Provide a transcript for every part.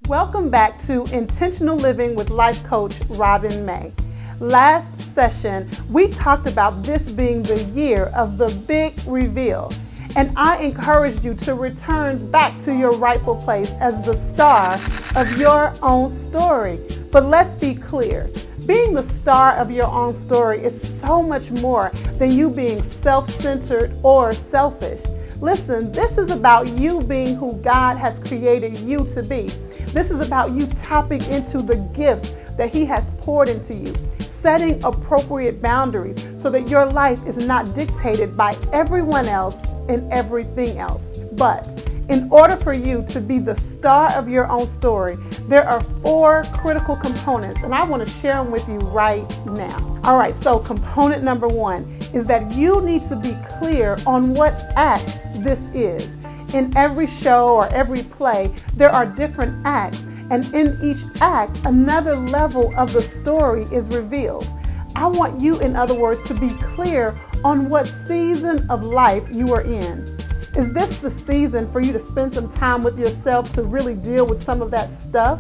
Welcome back to Intentional Living with Life Coach Robin May. Last session, we talked about this being the year of the big reveal, and I encouraged you to return back to your rightful place as the star of your own story. But let's be clear, being the star of your own story is so much more than you being self-centered or selfish. Listen, this is about you being who God has created you to be. This is about you tapping into the gifts that He has poured into you, setting appropriate boundaries so that your life is not dictated by everyone else and everything else. But in order for you to be the star of your own story, there are 4 critical components, and I want to share them with you right now. All right, so component number 1 is that you need to be clear on what act this is. In every show or every play, there are different acts, and in each act, another level of the story is revealed. I want you, in other words, to be clear on what season of life you are in. Is this the season for you to spend some time with yourself to really deal with some of that stuff?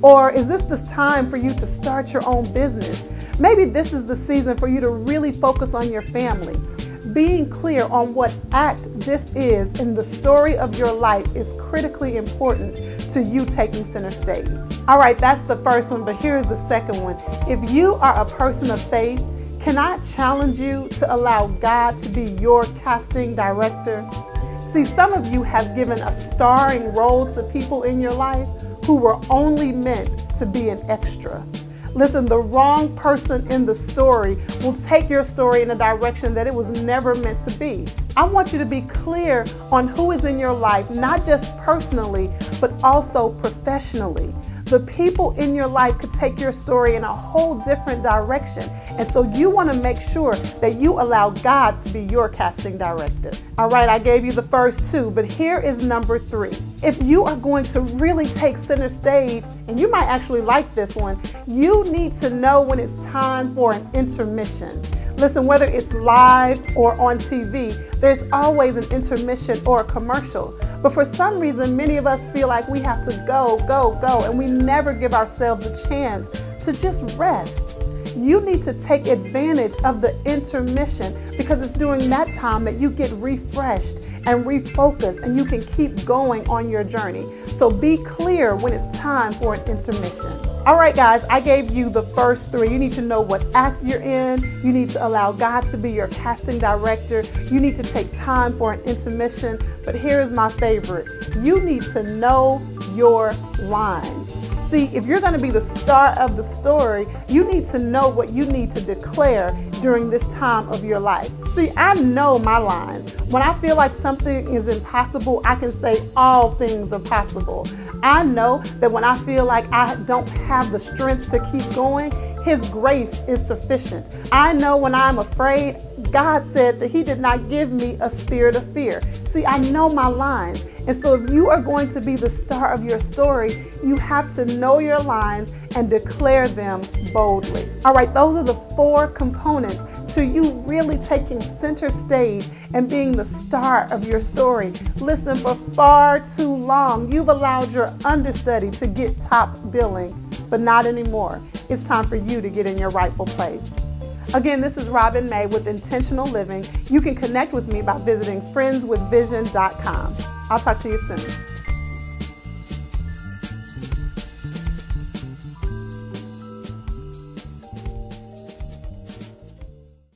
Or is this the time for you to start your own business? Maybe this is the season for you to really focus on your family. Being clear on what act this is in the story of your life is critically important to you taking center stage. All right, that's the first one, but here's the second one. If you are a person of faith, can I challenge you to allow God to be your casting director? See, some of you have given a starring role to people in your life who were only meant to be an extra. Listen, the wrong person in the story will take your story in a direction that it was never meant to be. I want you to be clear on who is in your life, not just personally, but also professionally. The people in your life could take your story in a whole different direction. And so you want to make sure that you allow God to be your casting director. All right, I gave you the first 2, but here is number 3. If you are going to really take center stage, and you might actually like this one, you need to know when it's time for an intermission. Listen, whether it's live or on TV, there's always an intermission or a commercial. But for some reason, many of us feel like we have to go, and we never give ourselves a chance to just rest. You need to take advantage of the intermission because it's during that time that you get refreshed and refocused and you can keep going on your journey. So be clear when it's time for an intermission. All right, guys, I gave you the first 3. You need to know what act you're in. You need to allow God to be your casting director. You need to take time for an intermission. But here's my favorite. You need to know your lines. See, if you're going to be the star of the story, you need to know what you need to declare during this time of your life. See, I know my lines. When I feel like something is impossible, I can say all things are possible. I know that when I feel like I don't have the strength to keep going, His grace is sufficient. I know when I'm afraid, God said that He did not give me a spirit of fear. See, I know my lines. And so if you are going to be the star of your story, you have to know your lines and declare them boldly. All right, those are the 4 components to you really taking center stage and being the star of your story. Listen, for far too long, you've allowed your understudy to get top billing, but not anymore. It's time for you to get in your rightful place. Again, this is Robin May with Intentional Living. You can connect with me by visiting friendswithvision.com. I'll talk to you soon.